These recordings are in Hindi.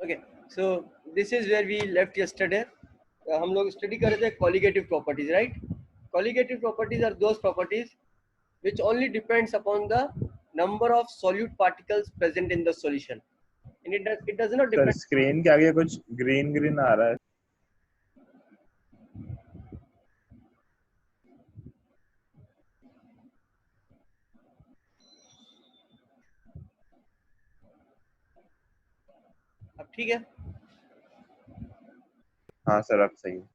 Okay, so this is where we left yesterday. हम लोग स्टडी कर रहे थे colligative properties, right? Colligative properties are those properties which only depends upon the number of solute particles present in the solution, and it does not sir depend. Screen के आगे कुछ ग्रीन ग्रीन आ रहा है. अब ठीक है, हाँ सर अब सही है.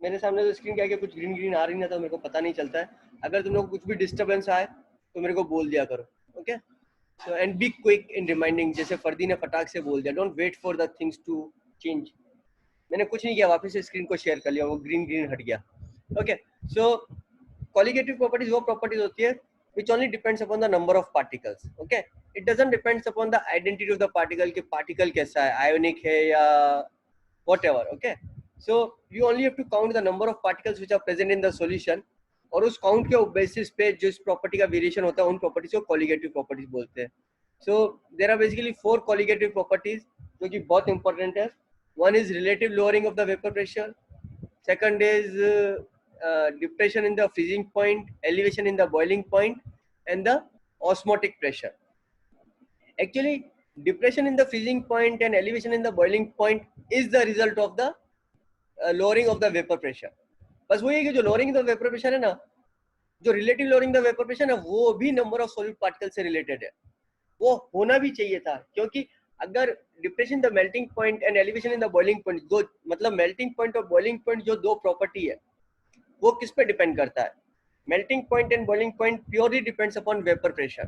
मेरे सामने तो स्क्रीन के आगे कुछ ग्रीन ग्रीन आ रही ना, तो मेरे को पता नहीं चलता है. अगर तुम लोग को कुछ भी डिस्टर्बेंस आए तो मेरे को बोल दिया करो. Okay, so and be quick in reminding, जैसे फर्दी ने फटाक से बोल दिया, don't wait for the things to change. मैंने कुछ नहीं किया, वापस से स्क्रीन को शेयर कर लिया, वो ग्रीन ग्रीन हट गया. ओके, सो कॉलिगेटिव प्रॉपर्टीज वो प्रॉपर्टीज होती है which only depends upon the number of particles. Okay, it doesn't depends upon the identity of the particle कि particle कैसा है, ionic है या whatever. Okay, so you only have to count the number of particles which are present in the solution, और उस काउंट के बेसिस पे जो इस प्रॉपर्टी का वेरिएशन होता है उन प्रॉपर्टीज को कॉलिगेटिव प्रॉपर्टीज बोलते हैं. So there are basically 4 colligative properties जो कि बहुत इंपॉर्टेंट है. One is relative lowering of the vapor pressure. Second is depression in the freezing point, elevation in the boiling point, and the osmotic pressure. Actually, depression in the freezing point and elevation in the boiling point is the result of the lowering of the vapor pressure. बस वही है कि जो lowering of the vapor pressure है ना, जो relative lowering of the vapor pressure है ना, वो भी number of solute particles से related है. वो होना भी चाहिए था, क्योंकि अगर depression the melting point and elevation in the boiling point, दो मतलब मेल्टिंग पॉइंट और बॉइलिंग पॉइंट जो दो प्रॉपर्टी है वो किस पे डिपेंड करता है. Melting point and boiling point purely depends upon vapour pressure,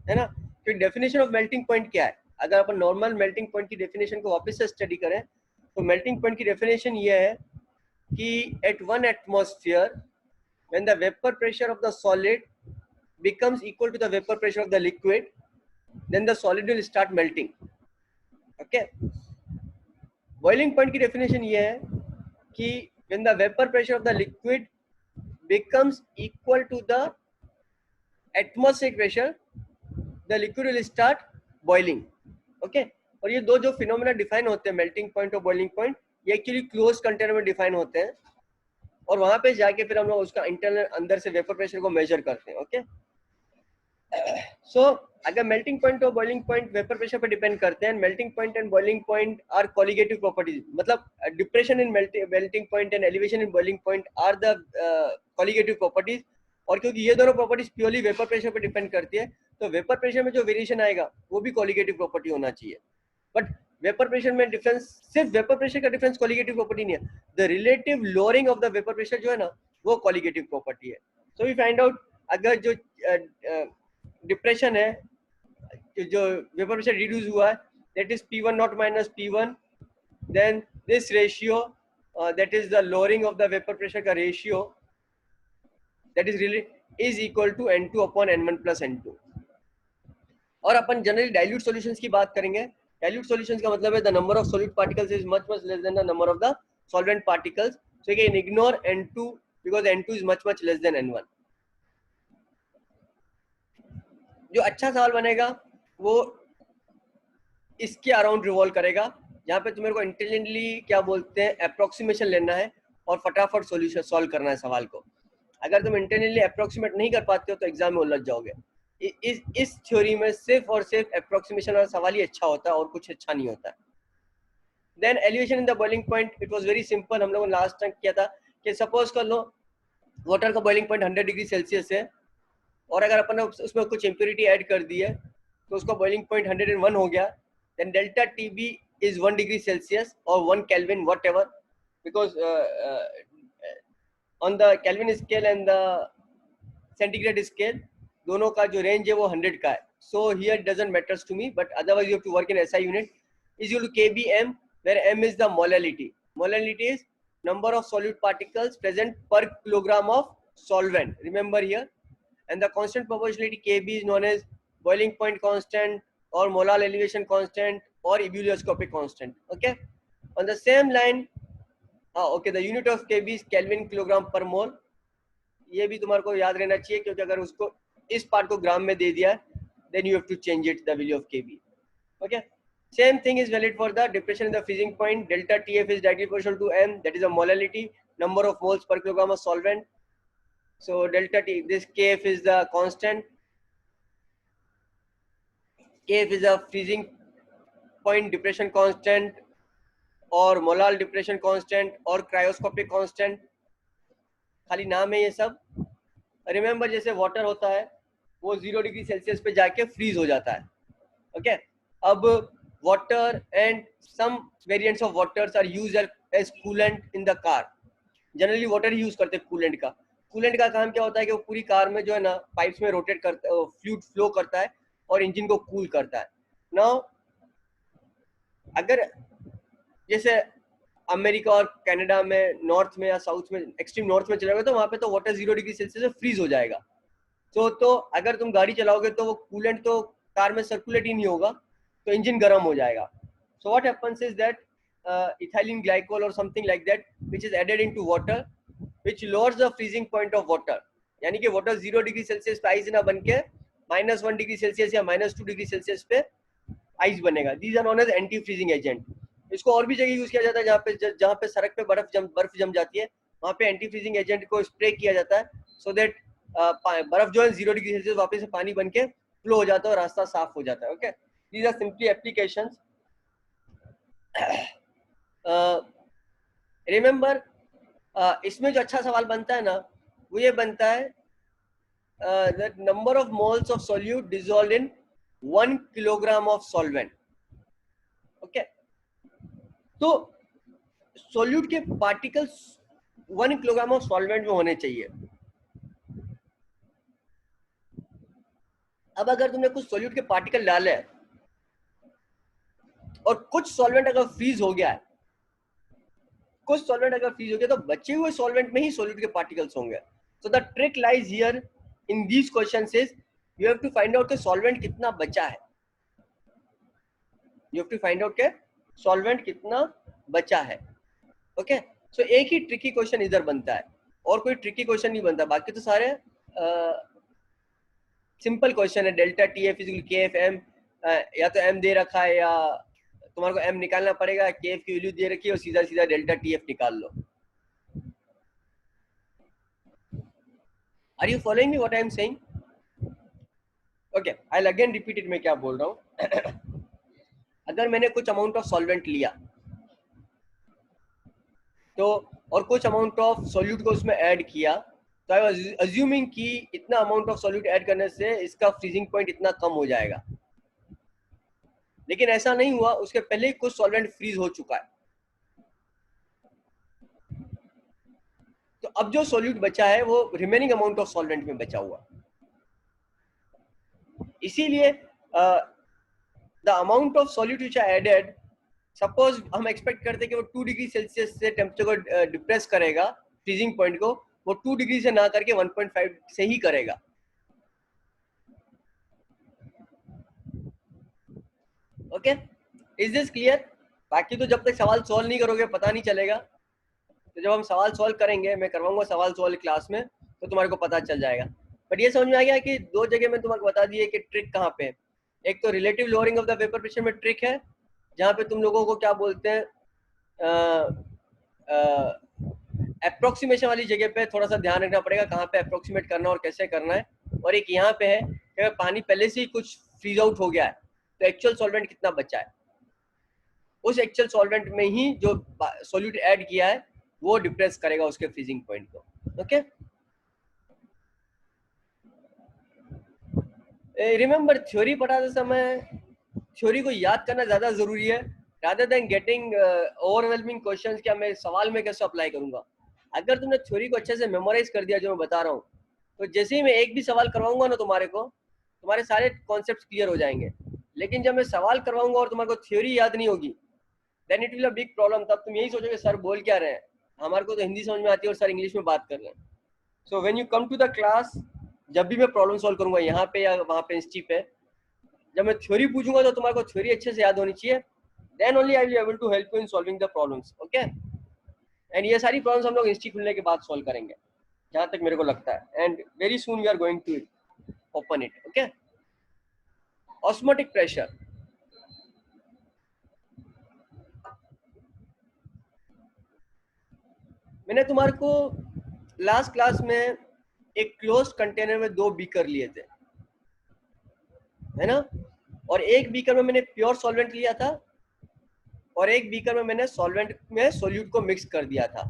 है ना. तो डेफिनेशन ऑफ मेल्टिंग पॉइंट क्या है? अगर अपन नॉर्मल मेल्टिंग पॉइंट की डेफिनेशन को वापस से स्टडी करें तो मेल्टिंग पॉइंट की डेफिनेशन ये है कि at 1 atmosphere when the vapor pressure of the solid becomes equal to the vapor pressure of the liquid, then the solid will start melting. Okay, boiling point की definition ये है कि when the vapor pressure of the liquid becomes equal to the atmospheric pressure, the liquid will start boiling. Okay, और ये दो जो फिनोमेना डिफाइन होते हैं मेल्टिंग पॉइंट और बॉइलिंग पॉइंट, ये एक्चुअली क्लोज कंटेनर में डिफाइन होते हैं, और वहां पे जाके फिर हम लोग उसका इंटरनल अंदर से वेपर प्रेशर को मेजर करते हैं. ओके, सो अगर मेल्टिंग पॉइंट और बॉइलिंग पॉइंट वेपर प्रेशर पर डिपेंड करते हैं, melting point and boiling point are colligative properties, मतलब depression in melting point and elevation in boiling point are the colligative properties. और क्योंकि ये दोनों प्रॉपर्टीज प्योरली वेपर प्रेशर पर डिपेंड करती है, तो वेपर प्रेशर में जो वेरिएशन आएगा वो भी कॉलिगेटिव प्रॉपर्टी होना चाहिए. बट वेपर प्रेशर में डिफरेंस, सिर्फ वेपर प्रेशर का डिफरेंस कॉलिगेटिव प्रॉपर्टी नहीं है, the relative lowering of the vapour pressure जो है ना वो कॉलिगेटिव प्रॉपर्टी है. सो वी फाइंड आउट अगर जो डिप्रेशन है, जो वेपर प्रेशर रिड्यूस हुआ है, that is P1 not minus P1, then this ratio that is the lowering of the vapour pressure का ratio, that is really is equal to N2 upon N1 plus N2. और अपन जनरली डाइल्यूट सॉल्यूशंस की बात करेंगे. डाइल्यूट सॉल्यूशंस का मतलब है the number of solid particles is much much less than the number of the solvent particles. So you can ignore N2 because N2 is much much less than N1. जो अच्छा सवाल बनेगा वो इसके अराउंड रिवॉल्व करेगा, जहाँ पे तुम्हें को इंटेलिजेंटली क्या बोलते हैं अप्रोक्सीमेशन लेना है और फटाफट सॉल्यूशन सॉल्व करना है सवाल को. अगर तुम इंटेलिजेंटली अप्रोक्सीमेट नहीं कर पाते हो तो एग्जाम में उलझ जाओगे. इस थ्योरी में सिर्फ और सिर्फ अप्रोक्सीमेशन वाला सवाल ही अच्छा होता है और कुछ अच्छा नहीं होता. Then elevation in the boiling point, it was very simple. हम लोगों ने लास्ट टाइम किया था कि सपोज कर लो वाटर का बॉइलिंग पॉइंट 100 डिग्री सेल्सियस है, और अगर अपन ने उसमें कुछ इम्प्योरिटी ऐड कर दी है तो उसका बॉइलिंग पॉइंट 101 हो गया. then delta TB is 1 degree Celsius or 1 Kelvin whatever, because on the Kelvin scale and the centigrade scale दोनों का जो रेंज है वो 100 का है. so here it doesn't matters to me, but otherwise you have to work in SI unit. is equal to kbm, where m is the molality. Molality is number of solute particles present per kilogram of solvent, remember here. and the constant proportionality kb is known as boiling point constant or molar elevation constant or ebullioscopic constant. Okay, on the same line, okay, the unit of kb is Kelvin kilogram per mole. ये भी तुम्हारे को याद रहना चाहिए, क्योंकि अगर उसको इस पार्ट को ग्राम में दे दिया then you have to change it the value of kb. Okay, Same thing is valid for the depression in the freezing point. Delta TF is directly proportional to M, that is a molality, number of moles per kilogram of solvent. So delta T, this Kf is the constant. Kf is a freezing point depression constant और मोलाल डिप्रेशन कांस्टेंट और क्रायोस्कोपिक कांस्टेंट, खाली नाम है ये सब. रिमेंबर जैसे वाटर होता है वो 0 डिग्री सेल्सियस पे जाके फ्रीज हो जाता है. ओके, अब water and some variants of waters are used as coolant in the car. Generally water ही यूज करते हैं कूलेंट का. कूलेंट का काम क्या होता है कि वो पूरी कार में जो है ना पाइप्स में रोटेट करता है, फ्लूइड फ्लो करता है और इंजन को कूल करता है. नाउ अगर जैसे अमेरिका और कनाडा में नॉर्थ में या साउथ में एक्सट्रीम नॉर्थ में चलाओगे तो वहां पे तो वाटर 0 डिग्री सेल्सियस में फ्रीज हो जाएगा. तो अगर तुम गाड़ी चलाओगे तो वो कूलेंट तो कार में सर्कुलेट ही नहीं होगा, तो इंजन गर्म हो जाएगा. So what happens is that ethylene glycol और something like that which is added into water which lowers the freezing point of water. यानी कि वाटर 0 डिग्री सेल्सियस पे आइस ना बन के -1 डिग्री सेल्सियस या -2 डिग्री सेल्सियस पे आइस बनेगा. These are known as anti freezing agent. इसको और भी जगह यूज किया जाता है जहाँ पे सड़क पे बर्फ जम जाती है, वहाँ पे एंटी फ्रीजिंग एजेंट को स्प्रे किया जाता है सो दैट बर्फ जो है 0 डिग्री सेल्सियस वापस से पानी बन के फ्लो हो जाता है और रास्ता साफ हो जाता है. Okay, these are simply applications. Remember इसमें जो अच्छा सवाल बनता है ना वो ये बनता है the number of moles of solute dissolved in 1 kilogram of solvent. Okay, तो सॉल्यूट के पार्टिकल्स 1 किलोग्राम ऑफ सॉल्वेंट में होने चाहिए. अब अगर तुमने कुछ सॉल्यूट के पार्टिकल डाले और कुछ सॉल्वेंट अगर फ्रीज हो गया है, तो बचे हुए सॉल्वेंट में ही सॉल्यूट के पार्टिकल्स होंगे. So the trick lies here in these questions is you have to find out कि सॉल्वेंट कितना बचा है. ओके, सो एक ही ट्रिकी क्वेश्चन इधर बनता है और कोई ट्रिकी क्वेश्चन नहीं बनता. बाकी तो सारे सिंपल क्वेश्चन है. डेल्टा टी एफ इज के एफ एम, या तो एम दे रखा है या तुम्हारे को एम निकालना पड़ेगा, के एफ की वैल्यू दे रखी है और सीधा सीधा डेल्टा टी एफ निकाल लो. Are you following me what I am saying? Okay, I will again repeat it. मैं क्या बोल रहा हूँ. अगर मैंने कुछ अमाउंट ऑफ सॉल्वेंट लिया तो और कुछ अमाउंट ऑफ सॉल्यूट को उसमें ऐड किया, तो आई वाज अज्यूमिंग कि इतना अमाउंट ऑफ सॉल्यूट ऐड करने से इसका फ्रीजिंग पॉइंट इतना कम हो जाएगा. लेकिन ऐसा नहीं हुआ, उसके पहले ही कुछ सॉल्वेंट फ्रीज हो चुका है. तो अब जो सॉल्यूट बचा है वो रिमेनिंग अमाउंट ऑफ सॉल्वेंट में बचा हुआ. इसीलिए the amount of solute which I added, suppose हम एक्सपेक्ट करते हैं कि वो 2 डिग्री सेल्सियस से टेम्परेचर को डिप्रेस करेगा फ्रीजिंग पॉइंट को, वो 2 डिग्री से ना करके 1.5 से ही करेगा. Okay, is this clear? बाकी तो जब तक सवाल सॉल्व नहीं करोगे पता नहीं चलेगा. तो जब हम सवाल सॉल्व करेंगे, मैं करवाऊंगा सवाल सॉल्व क्लास में, तो तुम्हारे को पता चल जाएगा. बट ये समझ में आ गया कि दो जगह में तुम्हारे बता दिए कि ट्रिक कहाँ पे है. एक तो relative lowering of the vapour pressure में ट्रिक है, जहाँ पे तुम लोगों को क्या बोलते हैं अप्रोक्सीमेशन वाली जगह पे थोड़ा सा ध्यान रखना पड़ेगा कहाँ पे अप्रोक्सीमेट करना और कैसे करना है. और एक यहाँ पे है कि अगर पानी पहले से ही कुछ फ्रीज आउट हो गया है तो एक्चुअल सॉल्वेंट कितना बचा है, उस एक्चुअल सॉल्वेंट में ही जो सॉल्यूट ऐड किया है वो डिप्रेस करेगा उसके फ्रीजिंग पॉइंट को. ओके, रिमेंबर थ्योरी पढ़ाते समय थ्योरी को याद करना ज्यादा जरूरी है rather than getting overwhelming questions. क्या मैं सवाल में कैसे अप्लाई करूंगा? अगर तुमने थ्योरी को अच्छे से मेमोराइज कर दिया जो मैं बता रहा हूँ, तो जैसे ही मैं एक भी सवाल करवाऊंगा ना तुम्हारे को, तुम्हारे सारे कॉन्सेप्ट क्लियर हो जाएंगे. लेकिन जब मैं सवाल करवाऊंगा और तुम्हारे को थ्योरी याद नहीं होगी, then it will a big problem. तब तुम यही सोचोगे सर बोल क्या रहे हैं, हमारे को तो हिंदी समझ में आती है और सर इंग्लिश में बात कर रहे हैं. So when you come to the class, जब भी मैं प्रॉब्लम सॉल्व करूंगा यहाँ पे या वहाँ पे इंस्टी पे, जब मैं थ्योरी पूछूंगा तो तुम्हारे को थ्योरी अच्छे से याद होनी चाहिए. then only I will be able to help you in solving the problems. okay, and ये सारी प्रॉब्लम्स हम लोग इंस्टी खुलने के बाद सॉल्व करेंगे जहाँ तक मेरे को लगता है. and very soon we are going to open it. okay, osmotic pressure. मैंने तुम्हारे को लास्ट क्लास में एक क्लोज्ड कंटेनर में 2 बीकर लिए थे, है ना, और एक बीकर में मैंने प्योर सॉल्वेंट लिया था और एक बीकर में मैंने सॉल्वेंट में सोल्यूट को मिक्स कर दिया था।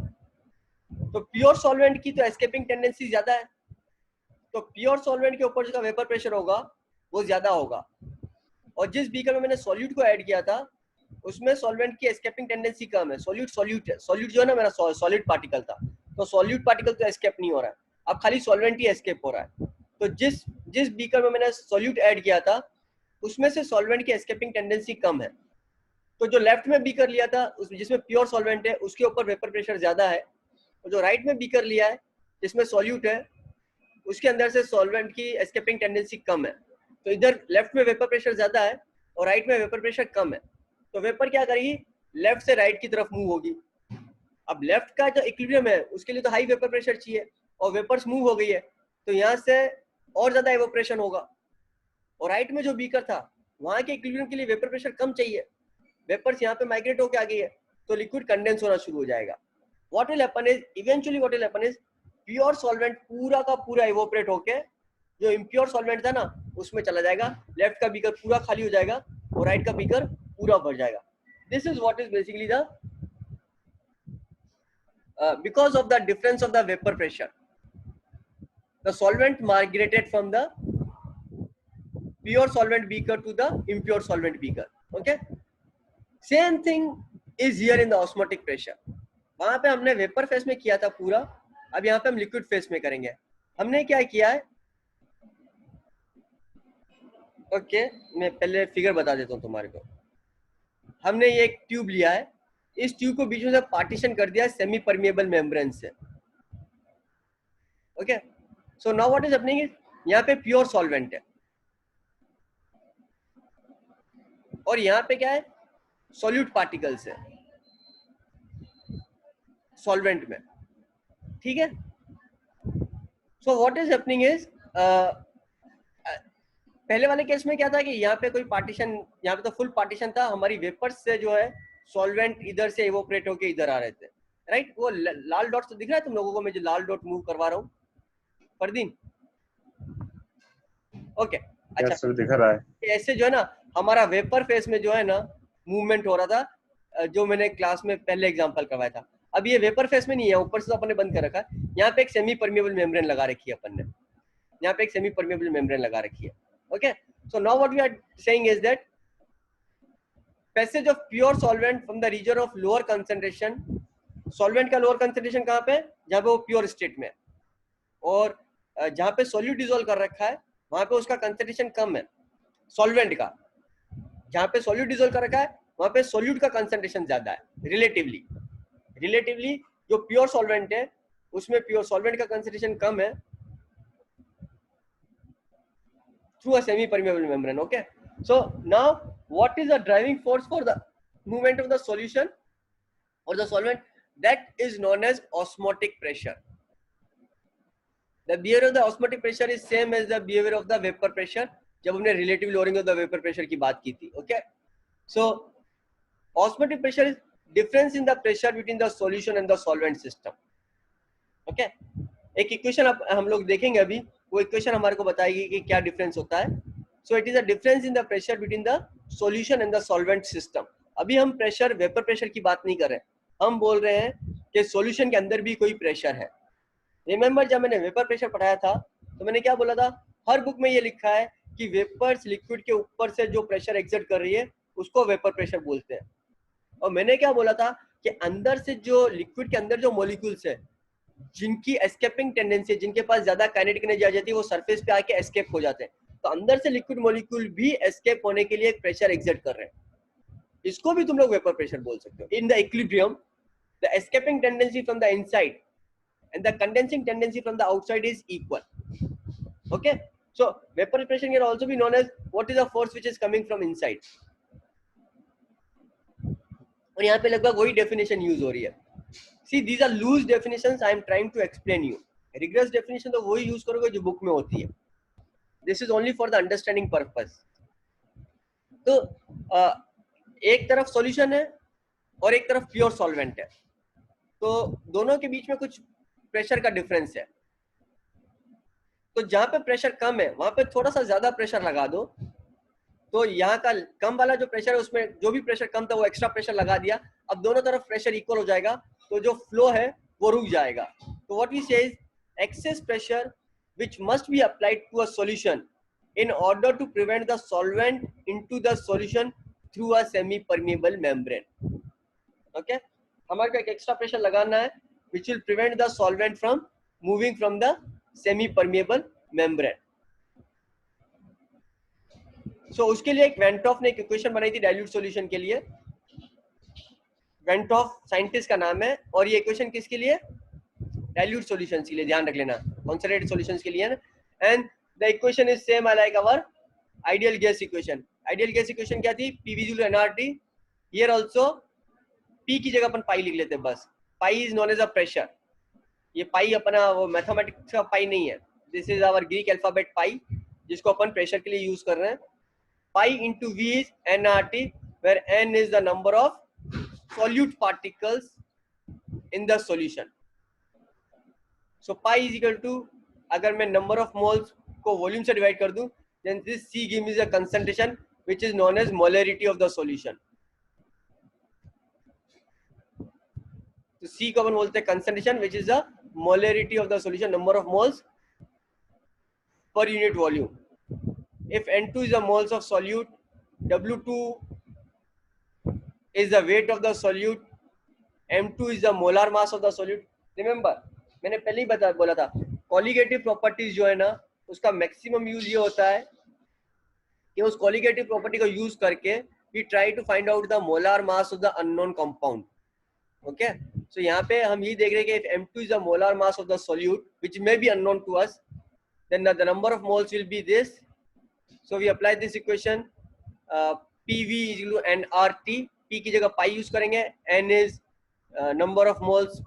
तो प्योर सॉल्वेंट की तो एस्केपिंग टेंडेंसी ज्यादा है, तो प्योर सॉल्वेंट के ऊपर जो वेपर प्रेशर होगा वो ज्यादा होगा, और जिस बीकर में मैंने सॉल्यूट को ऐड किया था उसमें सॉल्वेंट की एस्केपिंग टेंडेंसी कम है। सॉल्यूट है, सॉल्यूट जो है ना मेरा सॉलिड पार्टिकल था, तो सॉल्यूट पार्टिकल तो एस्केप नहीं हो रहा है, अब खाली सॉल्वेंट ही एस्केप हो रहा है। तो जिस जिस बीकर में मैंने सॉल्यूट ऐड किया था उसमें से सॉल्वेंट की एस्केपिंग टेंडेंसी कम है, तो जो लेफ्ट में बीकर लिया था जिसमें प्योर सॉल्वेंट है उसके ऊपर वेपर प्रेशर ज्यादा है, और जो राइट में बीकर लिया है जिसमें सॉल्यूट है उसके अंदर से सॉल्वेंट की एस्केपिंग टेंडेंसी कम है। तो इधर लेफ्ट में वेपर प्रेशर ज्यादा है और राइट में वेपर प्रेशर कम है, तो वेपर क्या करेगी, लेफ्ट से राइट की तरफ मूव होगी। अब लेफ्ट का जो इक्विलिब्रियम है उसके लिए तो हाई वेपर प्रेशर चाहिए, और वेपर्स मूव हो गई है तो यहाँ से और ज्यादा इवोपरेशन होगा, और राइट में जो बीकर था वहां के इक्विलिब्रियम के लिए वेपर प्रेशर कम चाहिए, वेपर्स यहाँ पे माइग्रेट होकर आ गई है तो लिक्विड कंडेंस होना शुरू हो जाएगा। What will happen is, eventually what will happen is, pure solvent पूरा का पूरा इवोपरेट होके जो इम्प्योर सॉल्वेंट था ना उसमें चला जाएगा, लेफ्ट का बीकर पूरा खाली हो जाएगा और राइट का बीकर पूरा भर जाएगा। This is what is basically the because of the difference of the vapor pressure, the solvent migrated from the pure solvent beaker to the impure solvent beaker. Okay, same thing is here in the osmotic pressure. वहां पे हमने वेपर फेस में किया था पूरा, अब यहाँ पे हम लिक्विड फेस में करेंगे। हमने क्या किया है, ओके मैं पहले फिगर बता देता हूँ तुम्हारे को। हमने ये एक ट्यूब लिया है, इस ट्यूब को बीच में से पार्टीशन कर दिया सेमी परमिएबल मेम्ब्रेन से। Okay, so now what is happening is, यहाँ पे प्योर सॉल्वेंट है और यहाँ पे क्या है, सॉल्यूट पार्टिकल्स है सॉल्वेंट में, ठीक है। सो व्हाट इज हैपनिंग इज, पहले वाले केस में क्या था कि यहाँ पे कोई पार्टीशन, यहाँ पे तो फुल पार्टीशन था, हमारी वेपर्स से जो है सॉल्वेंट इधर से इवोपरेट होके इधर आ रहे थे, राइट। वो लाल डॉट तो दिख रहा है तुम लोगों को, मैं जो लाल डॉट मूव करवा रहा हूँ परदीन, ओके अच्छा सर दिख रहा है। ऐसे जो है ना हमारा वेपर फेस में जो है ना मूवमेंट हो रहा था, जो मैंने क्लास में पहले एग्जांपल करवाया था। अब ये वेपर फेस में नहीं है, ऊपर से तो अपन ने बंद कर रखा है, यहाँ पे एक सेमी परमिएबल मेम्ब्रेन लगा रखी है अपन ने, यहाँ पे एक सेमी परमिएबल मेम्ब्रेन लगा रखी है। Okay, so now what we are saying is that passage of pure solvent from the region of lower concentration, solvent का लोअर कंसंट्रेशन कहाँ पे, जहाँ पे वो प्योर स्टेट में, और जहाँ पे सोल्यूट डिसॉल्व कर रखा है वहां पे उसका कंसंट्रेशन कम है सॉल्वेंट का, जहाँ पे सोल्यूट डिसॉल्व कर रखा है वहां पे सोल्यूट का कंसंट्रेशन ज्यादा है रिलेटिवली। रिलेटिवली जो प्योर सॉल्वेंट है उसमें प्योर सॉल्वेंट का कंसंट्रेशन कम है through a semi permeable membrane. Okay, so now what is the driving force for the movement of the solution or the solvent? That is known as osmotic pressure. The behavior of the osmotic pressure is same as the behavior of the vapor pressure, जब हमने relative lowering of the vapor pressure की बात की थी। Okay, so osmotic pressure is difference in the pressure between the solution and the solvent system. Okay, एक इक्वेशन हम लोग देखेंगे अभी, वो इक्वेशन हमारे को बताएगी कि क्या डिफरेंस होता है। So it is a difference in the pressure between the solution and the solvent system. अभी हम प्रेशर वेपर प्रेशर की बात नहीं कर रहे, हम बोल रहे हैं कि सॉल्यूशन के अंदर भी कोई प्रेशर है। रिमेंबर जब मैंने वेपर प्रेशर पढ़ाया था तो मैंने क्या बोला था, हर बुक में ये लिखा है कि वेपर्स लिक्विड के ऊपर से जो प्रेशर एक्सर्ट कर रही है उसको वेपर प्रेशर बोलते हैं। और मैंने क्या बोला था कि अंदर से जो लिक्विड के अंदर जो मॉलिक्यूल्स है जिनकी एस्केपिंग टेंडेंसी, जिनके पास ज्यादा काइनेटिक एनर्जी आ जाती है, वो सरफेस पे आके एस्केप हो जाते हैं, तो अंदर से लिक्विड मॉलिक्यूल भी एस्केप होने के लिए एक प्रेशर एक्सर्ट कर रहे हैं, इसको भी तुम लोग वेपर प्रेशर बोल सकते हो। In the equilibrium the escaping tendency from the inside and the condensing tendency from the outside is equal. Okay, so vapor pressure can also be known as what is the force which is coming from inside. और यहाँ पे लगभग वही डेफिनेशन यूज हो रही है। See, these are loose definitions I am trying to explain you. Rigorous definition तो वही यूज करोगे जो बुक में होती है। This is only for the understanding purpose. तो एक तरफ सॉल्यूशन है और एक तरफ प्योर सॉल्वेंट है। तो दोनों के बीच में कुछ प्रेशर का डिफरेंस है। तो जहां पे प्रेशर कम है वहां पे थोड़ा सा ज्यादा प्रेशर लगा दो, तो यहाँ का कम वाला जो प्रेशर है उसमें जो भी प्रेशर कम था वो एक्स्ट्रा प्रेशर लगा दिया, अब दोनों तरफ प्रेशर इक्वल हो जाएगा, तो जो फ्लो है वो रुक जाएगा। तो व्हाट वी से is excess pressure which must be applied to a solution in order to prevent the solvent into the solution through a semi permeable membrane. Okay, हमारे को एक एक्स्ट्रा प्रेशर लगाना है which will prevent the solvent from moving from the semi permeable membrane. So उसके लिए एक वेंटॉफ ने एक इक्वेशन बनाई थी डाइल्यूट सॉल्यूशन के लिए, वेंटॉफ साइंटिस्ट का नाम है, और ये इक्वेशन किसके लिए, डाइल्यूट सॉल्यूशंस के लिए, ध्यान रख लेना, कॉन्सेंट्रेटेड सॉल्यूशंस के लिए ना। And the equation is same like our ideal gas equation. Ideal gas equation क्या थी, P V equal to NRT, here also P की जगह अपन पाई लिख लेते हैं बस, pi is known as a pressure, ये पाई अपना वो मैथमेटिक्स का पाई नहीं है, this is our Greek alphabet pi जिसको अपन प्रेशर के लिए यूज कर रहे हैं। पाई into V is nRT, where n is the number of solute particles in the solution. So pi is equal to, अगर मैं number of moles को volume से divide कर दूं, then this C gives me the concentration which is known as molarity of the solution. तो C को अपन बोलते हैं concentration which is the molarity of the solution, number of moles per unit volume. If N2 is the moles of solute, W2 is the weight of the solute, M2 is the molar mass of the solute. Remember, मैंने पहले ही बोला था, कॉलिगेटिव प्रॉपर्टीज जो है ना उसका मैक्सिमम यूज ये होता है कि उस कॉलिगेटिव प्रॉपर्टी को यूज करके we try to find out the molar mass of the unknown compound. Okay, so यहाँ पे हम ये देख रहे हैं कि if M2 is the molar mass of the solute which may be unknown to us, then the number of moles will be this. So we apply this equation, PV is equal to nRT, P की जगह पाई यूज करेंगे, N is number of moles,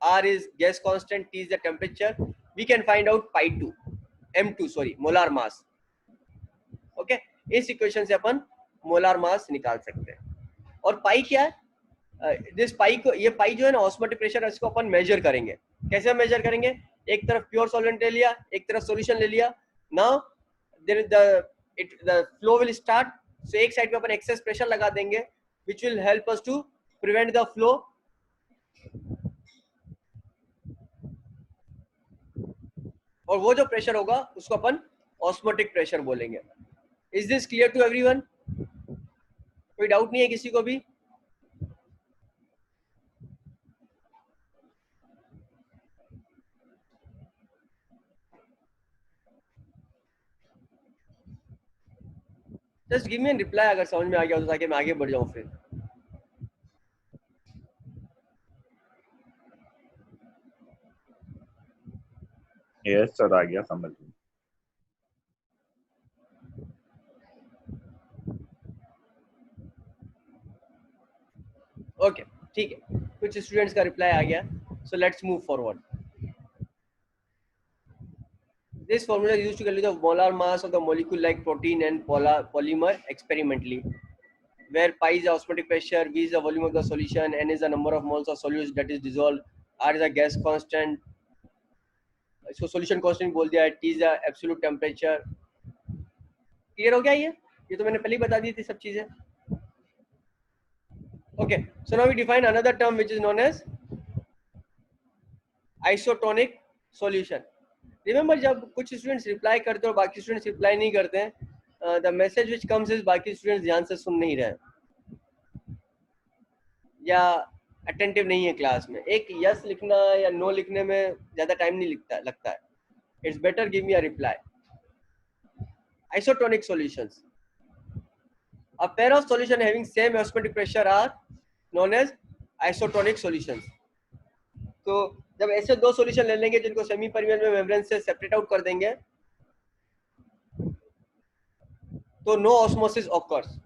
R is gas constant, T is the temperature. We can find out pi 2, M2 sorry, molar mass. Okay, इस इक्वेशन से अपन मोलार मास निकाल सकते हैं। और पाई क्या है, दिस पाई को, ये पाई जो है ना ऑस्मोटिक प्रेशर, इसको अपन मेजर करेंगे। कैसे मेजर करेंगे, एक तरफ प्योर सॉल्वेंट ले लिया, एक तरफ सॉल्यूशन ले लिया, now there the flow will start. So एक साइड पे अपन एक्सेस प्रेशर लगा देंगे which will help us to prevent the flow, और वो जो प्रेशर होगा उसको अपन ऑस्मोटिक प्रेशर बोलेंगे। Is this clear to everyone, कोई डाउट नहीं है किसी को भी? Just give me an reply अगर समझ में आ गया तो, ताकि मैं आगे बढ़ जाऊं फिर। यस सर, आ गया समझ में। ओके ठीक है, कुछ स्टूडेंट्स का रिप्लाई आ गया, so let's move forward. This formula is used to calculate the molar mass of the molecule like protein and polymer experimentally, where pi is the osmotic pressure, V is the volume of the solution, N is the number of moles of solute that is dissolved, R is the gas constant, इसको solution constant बोल दिया है, T is the absolute temperature। Clear हो गया ये तो मैंने पहले ही बता दी थी सब चीजें। Okay, so now we define another term which is known as isotonic solution. Remember, जब कुछ स्टूडेंट्स रिप्लाई करते हैं और बाकी स्टूडेंट्स रिप्लाई नहीं करते हैं, the message which comes is बाकी स्टूडेंट्स ध्यान से सुन नहीं रहे या अटेंटिव नहीं है क्लास में। एक यस लिखना या नो लिखने में ज्यादा टाइम नहीं लगता है। It's better give me a reply. Isotonic solutions, a pair of solution having same osmotic pressure are known as isotonic solutions. तो जब ऐसे दो सॉल्यूशन ले लेंगे जिनको सेमी परमिएबल मेम्ब्रेन से सेपरेट आउट कर देंगे तो नो ऑस्मोसिस ऑकर्स।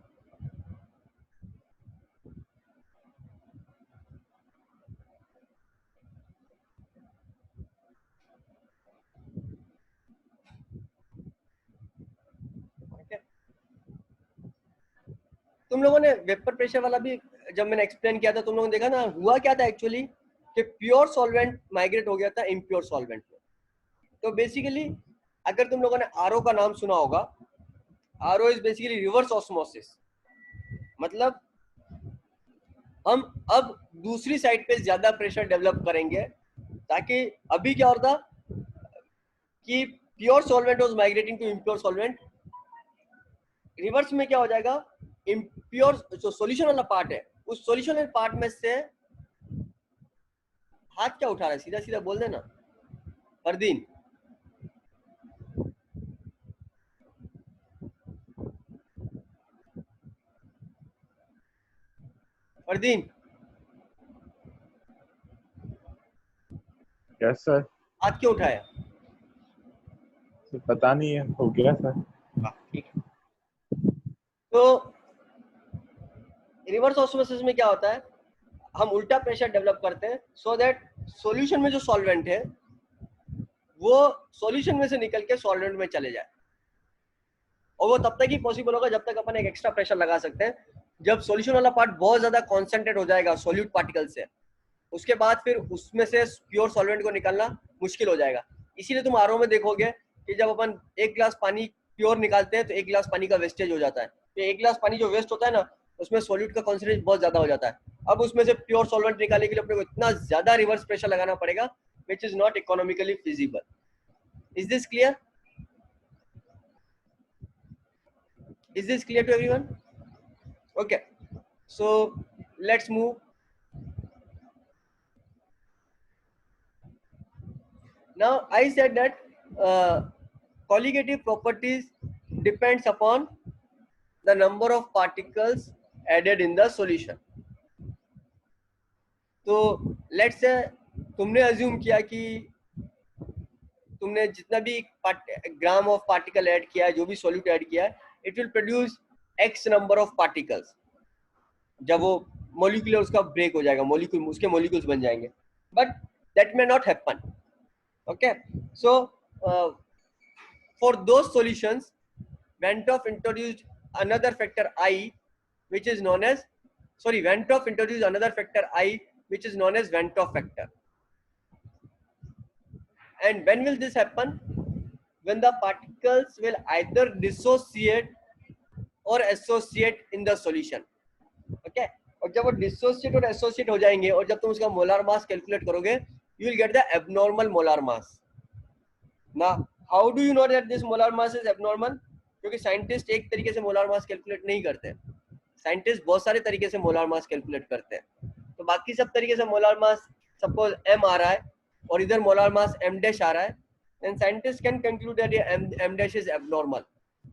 तुम लोगों ने वेपर प्रेशर वाला भी जब मैंने एक्सप्लेन किया था तुम लोगों ने देखा ना, हुआ क्या था एक्चुअली कि प्योर सॉल्वेंट माइग्रेट हो गया था इम्प्योर सॉल्वेंट में। तो बेसिकली अगर तुम लोगों ने आरओ का नाम सुना होगा, RO is basically reverse osmosis. मतलब हम अब दूसरी साइड पे ज्यादा प्रेशर डेवलप करेंगे, ताकि अभी क्या होता कि pure solvent was migrating to impure solvent, reverse में क्या हो जाएगा, इम्प्योर जो सॉल्यूशन वाला पार्ट है उस सॉल्यूशन वाले पार्ट में से, हाथ क्या उठा रहा है, सीधा सीधा बोल देना फरदीन। Fardeen yes sir. हाथ क्यों उठाया? पता नहीं है, हो गया सर। ठीक है। तो रिवर्स ऑस्मोसिस में क्या होता है, हम उल्टा प्रेशर डेवलप करते हैं सो दैट सॉल्यूशन में जो सॉल्वेंट है वो सॉल्यूशन में से निकल के सॉल्वेंट में चले जाए। और वो तब तक ही पॉसिबल होगा जब तक अपन एक एक्स्ट्रा प्रेशर लगा सकते हैं, जब सॉल्यूशन वाला पार्ट बहुत ज्यादा कॉन्सेंट्रेट हो जाएगा सॉल्यूट पार्टिकल से, उसके बाद फिर उसमें से प्योर सॉल्वेंट को निकालना मुश्किल हो जाएगा। इसीलिए तुम आरओ में देखोगे कि जब अपन एक गिलास पानी प्योर निकालते हैं तो एक गिलास पानी का वेस्टेज हो जाता है। तो एक गिलास पानी जो वेस्ट होता है ना, उसमें सॉल्यूट का कॉन्सेंट्रेशन बहुत ज्यादा हो जाता है। अब उसमें से प्योर सॉल्वेंट निकालने के लिए अपने को इतना ज्यादा रिवर्स प्रेशर लगाना पड़ेगा, which is not economically feasible. Is this clear? Is this clear to everyone? Okay, so let's move. Now I said that colligative properties depends upon the number of particles added in the solution. तो let's say तुमने assume किया कि तुमने जितना भी ग्राम ऑफ पार्टिकल ऐड किया है, जो भी सॉल्यूट ऐड किया है, it will produce x number of particles. जब वो मॉलिक्यूल उसका ब्रेक हो जाएगा, मॉलिक्यूल उसके मॉलिक्यूल्स बन जाएंगे, but that may not happen. Okay, so for those solutions Van 't Hoff introduced another factor I, which is known as, sorry, Van 't Hoff introduced another factor I, which is known as Van 't Hoff factor. And when will this happen? When the particles will either dissociate or associate in the solution. Okay, और जब वो dissociate और associate हो जाएंगे और जब तुम उसका मोलार मास कैलकुलेट करोगे, you will get the abnormal molar mass. Now, how do you know that this molar mass is abnormal? क्योंकि साइंटिस्ट एक तरीके से मोलार मास कैलकुलेट नहीं करते, साइंटिस्ट बहुत सारे तरीके से मोलार मास कैलकुलेट करते हैं। तो बाकी सब तरीके से मोलार मास, सपोज m आ रहा है और इधर मोलार मास m डैश आ रहा है, then scientists can conclude that m dash is abnormal.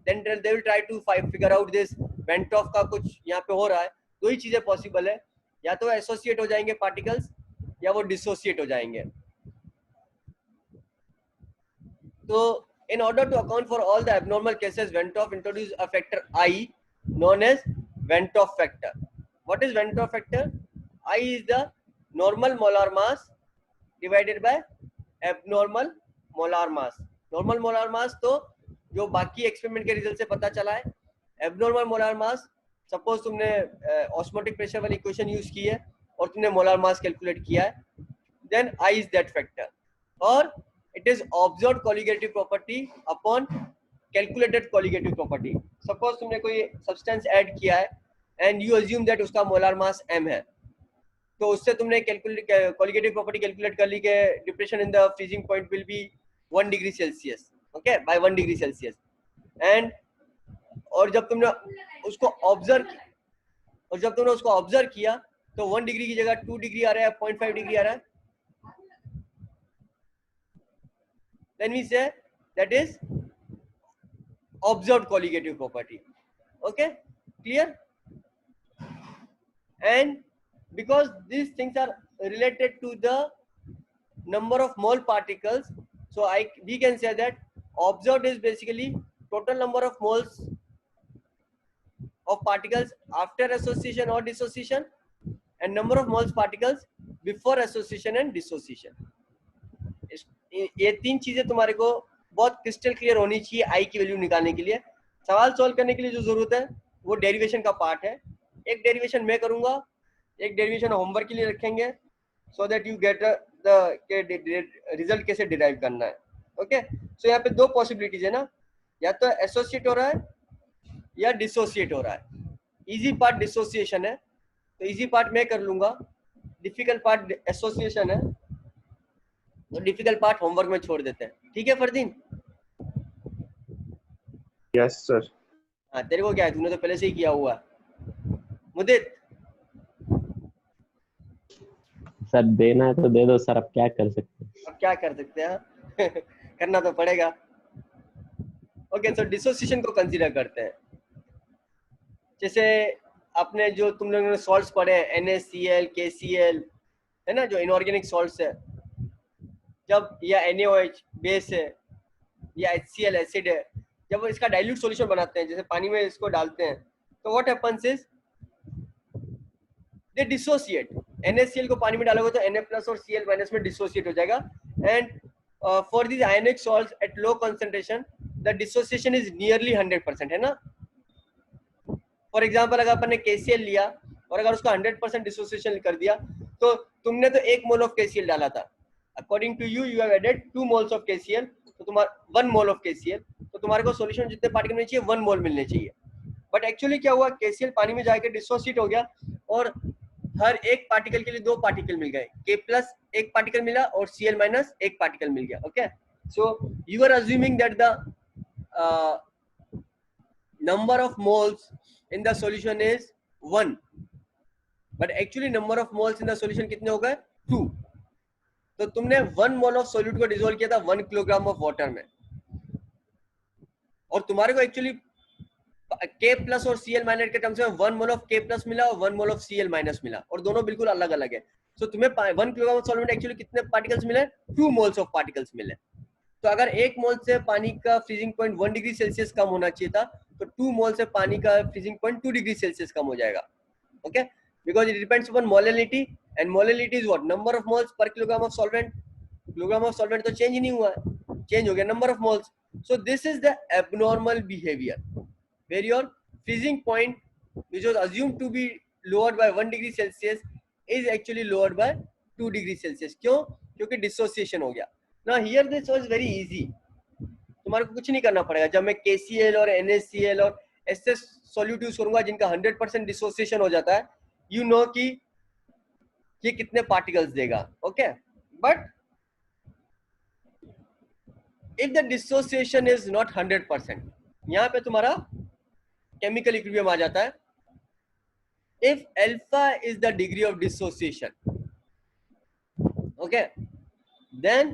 Then they will try to figure out this Van 't Hoff का कुछ यहाँ पे हो रहा है। दो ही चीजें पॉसिबल है, या तो एसोसिएट हो जाएंगे पार्टिकल्स या वो डिसोसिएट हो जाएंगे। तो in order to account for all the abnormal cases, Van 't Hoff introduced a factor I known as Van 't Hoff factor. What is Van 't Hoff factor? I is the normal molar mass divided by abnormal molar mass. Normal molar mass तो जो बाकी एक्सपेरिमेंट के रिजल्ट से पता चला है। एबनॉर्मल मोलार मास, सपोज तुमने ऑस्मोटिक प्रेशर वाली इक्वेशन यूज की है और तुमने मोलार मास कैलकुलेट किया है, then I is that factor. और it is observed colligative property upon calculated colligative property. Suppose तुमने कोई substance add किया है and you assume that उसका molar mass m है, तो उससे तुमने colligative property calculate कर ली कि depression in the freezing point will be 1 degree Celsius, okay, by 1 degree Celsius. And और जब तुमने उसको observe किया तो 1 डिग्री की जगह 2 डिग्री आ रहा है, 0.5 डिग्री आ रहा है, then we say that is observed colligative property. Okay, clear? And because these things are related to the number of mole particles, so we can say that observed is basically total number of moles of particles after association or dissociation, and number of moles particles before association and dissociation. ये तीन चीजें तुम्हारे को बहुत क्रिस्टल क्लियर होनी चाहिए आई की वैल्यू निकालने के लिए। सवाल सॉल्व करने के लिए जो जरूरत है वो डेरिवेशन का पार्ट है। एक डेरिवेशन मैं करूंगा एक डेरिवेशन होमवर्क के लिए रखेंगे, so that you get the result कैसे डिराइव करना है। ओके, सो यहाँ पे दो पॉसिबिलिटीज है ना, या तो एसोसिएट हो रहा है या डिसोसिएट हो रहा है। इजी पार्ट डिसोसिएशन है, तो इजी पार्ट मैं कर लूंगा, डिफिकल्ट पार्ट एसोसिएशन है, तो डिफिकल्ट पार्ट होमवर्क में छोड़ देते हैं। ठीक है फरदीन? Yes sir. हाँ, तेरे को क्या है, तूने तो पहले से ही किया हुआ है। मुदित, सर देना है तो दे दो सर, अब क्या कर सकते हैं। अब क्या कर सकते हैं करना तो पड़ेगा। ओके, तो डिसोसिएशन को कंसीडर करते हैं। जैसे आपने जो तुम लोगों ने सॉल्ट्स पढ़े हैं, NaCl, KCl, है ना, जो इनऑर्गेनिक सॉल्ट्स है, जब या NaOH बेस है या HCl एसिड है, जब इसका डाइल्यूट सॉल्यूशन बनाते हैं, जैसे पानी में इसको डालते हैं, तो what happens is they dissociate. NaCl को पानी में डालोगे तो Na+ और Cl- में डिसोसिएट हो जाएगा। And for this ionic salts at low concentration the dissociation is nearly 100%, है ना। फॉर एग्जाम्पल, अगर अपन ने KCl लिया और अगर उसका 100% डिसोसिएशन कर दिया, तो तुमने तो 1 मोल ऑफ KCl डाला था, according to you have added 2 moles of KCl, तो तुम्हारा 1 मोल ऑफ KCl, तो तुम्हारे को सॉल्यूशन में जितने पार्टिकल मिलने चाहिए 1 मोल मिलने चाहिए। बट एक्चुअली क्या हुआ, KCl पानी में जाकर डिसोसिएट हो गया और हर एक पार्टिकल के लिए 2 पार्टिकल मिल गए, K+ 1 पार्टिकल मिला और Cl- 1 पार्टिकल मिल गया। Okay, so you are assuming that the number of moles in the solution is 1, but actually number of moles in the solution कितने हो गए, 2। तो तुमने 1 मोल ऑफ सोल्यूट को डिसोल्व किया था 1 किलोग्राम ऑफ वाटर में, और तुम्हारे को एक्चुअली K+ और Cl- के टर्म्स में 1 मोल ऑफ K+ मिला और 1 मोल ऑफ Cl- मिला, और दोनों बिल्कुल अलग अलग है। तो तुम्हें 1 किलोग्राम ऑफ सॉल्वेंट एक्चुअली कितने पार्टिकल्स मिले, 2 मोल्स ऑफ पार्टिकल्स मिले। तो अगर 1 मोल से पानी का फ्रीजिंग पॉइंट 1 डिग्री सेल्सियस कम होना चाहिए था, तो 2 मोल से पानी का फ्रीजिंग पॉइंट 2 डिग्री सेल्सियस कम हो जाएगा। Okay, because it depends upon molality, and molality is what, number of moles per kilogram of solvent. Kilogram of solvent तो चेंज ही नहीं हुआ है, चेंज हो गया number of moles. So this is the abnormal behaviour where your freezing point which was assumed to be lowered by 1 degree Celsius is actually lowered by 2 degree Celsius। क्यों? क्योंकि डिसोसिएशन हो गया ना। Here this was very easy, तुम्हारे को कुछ नहीं करना पड़ेगा। जब मैं KCl और NaCl और ऐसे सॉल्यूट यूज करूंगा जिनका 100% डिसोसिएशन हो जाता है, यू नो कि ये कितने पार्टिकल्स देगा। Okay, but if the dissociation is not 100%, यहाँ पे तुम्हारा केमिकल इक्विलिब्रियम आ जाता है। If alpha is the degree of dissociation, okay, then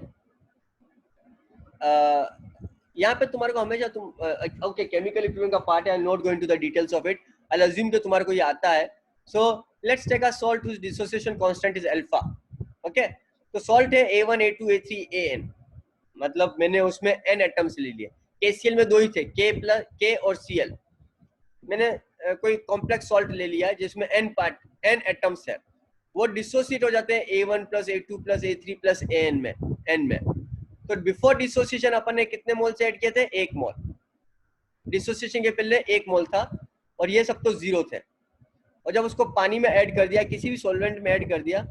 यहाँ पे तुम्हारे को हमेशा तुम ओके, केमिकल इक्विलिब्रियम का पार्ट है, I am not going to the details of it, I will assume कि तुम्हारे को ये आता है। So let's take a salt whose dissociation constant is alpha। Okay, तो सॉल्ट है A1 A2 A3 AN, मतलब मैंने उसमें n एटम्स ले लिए। KCl में 2 ही थे, K और Cl। मैंने कोई कॉम्प्लेक्स सॉल्ट ले लिया जिसमें n एटम्स है, वो डिसोसिएट हो जाते हैं A1 + A2 + A3 + AN में, n में। तो बिफोर डिसोसिएशन अपन ने कितने मोल से ऐड किए थे, 1 मोल। डिसोसिएशन के पहले 1 मोल था और ये सब तो 0 थे, और जब उसको पानी में ऐड कर दिया, किसी भी सॉल्वेंट में ऐड कर दिया,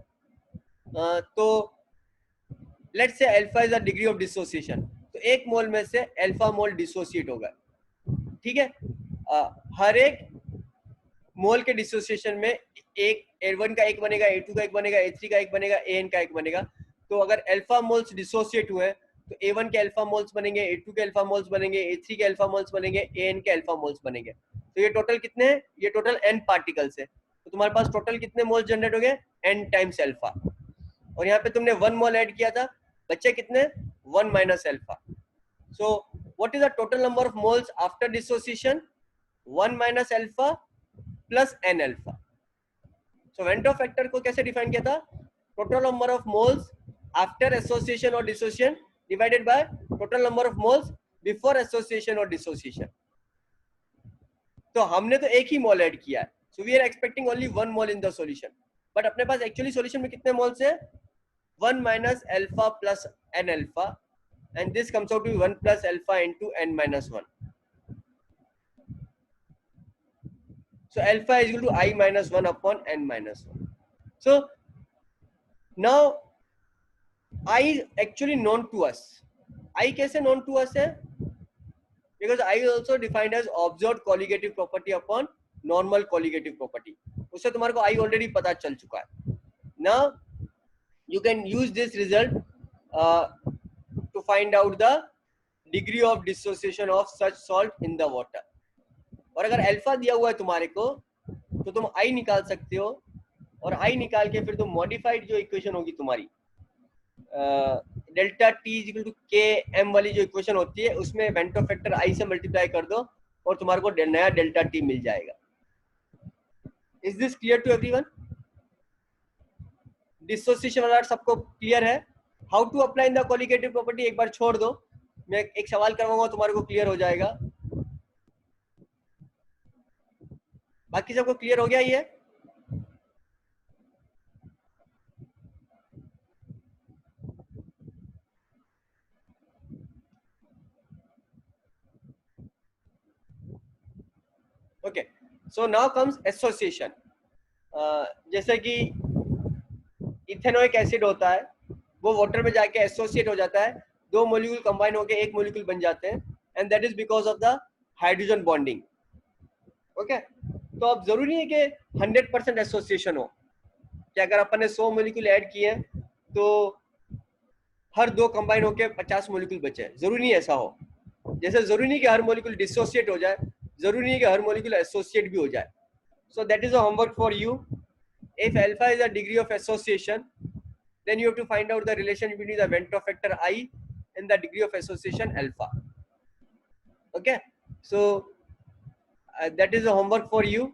तो let's say alpha is the degree of dissociation, तो 1 मोल में से अल्फा मोल डिसोसिएट होगा। ठीक है, हर एक मोल के डिसोसिएशन में एक A1 का 1 बनेगा, A2 का 1 बनेगा, A3 का 1 बनेगा, AN का 1 बनेगा। तो अगर अल्फा मोल्स डिसोसिएट हुए तो A1 के अल्फा मोल्स बनेंगे, A2 के अल्फा मोल्स बनेंगे, A3 के अल्फा मोल्स बनेंगे, AN के अल्फा मोल्स बनेंगे। तो ये टोटल कितने हैं, ये टोटल n पार्टिकल्स है। तो तुम्हारे पास टोटल कितने मोल्स जनरेट हो गए, n टाइम्स अल्फा। और यहाँ पे तुमने 1 मोल ऐड किया था, बच्चे कितने, 1 minus alpha. So what is the total number of moles after dissociation, 1 minus alpha plus n alpha. So van't Hoff factor को कैसे डिफाइन किया था, total number of moles after association और dissociation divided by total number of moles before association और डिसोसिएशन। तो हमने तो एक ही मोल ऐड किया है, so we are expecting only 1 mole in the solution, but अपने पास एक्चुअली सॉल्यूशन में कितने मोल्स है, 1 minus alpha plus n alpha, and this comes out to 1 plus alpha into n minus 1। So alpha is equal to I minus 1 upon n minus 1. So now I actually known to us. I कैसे known to us है? Because I is also defined as observed colligative property upon normal colligative property. उससे तुम्हारे को I already पता चल चुका है. Now you can use this result to find out the degree of dissociation of such salt in the water. और अगर अल्फा दिया हुआ है तुम्हारे को तो तुम I निकाल सकते हो, और I निकाल के फिर तुम मॉडिफाइड जो इक्वेशन होगी तुम्हारी delta T is equal to K M वाली जो इक्वेशन होती है उसमें वेंटो फैक्टर आई से मल्टीप्लाई कर दो और तुम्हारे को नया डेल्टा टी मिल जाएगा. Is this clear to everyone? Dissociation वाला सबको क्लियर है? How to apply in the colligative property एक बार छोड़ दो, मैं एक सवाल करवाऊंगा तुम्हारे को क्लियर हो जाएगा. बाकी सबको क्लियर हो गया ये? Okay, so now comes association. जैसे कि इथेनोइक एसिड होता है, वो वाटर में जाके एसोसिएट हो जाता है, दो मॉलिक्यूल कंबाइन होकर एक मॉलिक्यूल बन जाते हैं, and that is because of the hydrogen bonding. Okay, तो अब जरूरी है कि 100% एसोसिएशन हो, कि अगर अपन ने 100 मॉलिक्यूल ऐड किए हैं तो हर दो कंबाइन होकर 50 मॉलिक्यूल बचे. जरूरी नहीं ऐसा हो. जैसे जरूरी नहीं कि हर मॉलिक्यूल डिसोसिएट हो जाए, जरूरी नहीं कि हर मॉलिक्यूल एसोसिएट भी हो जाए. So that is a homework for you. If alpha is a degree of association, then you have to find out the relation between the Ventro factor I and the degree of association alpha. Okay, so that is a homework for you.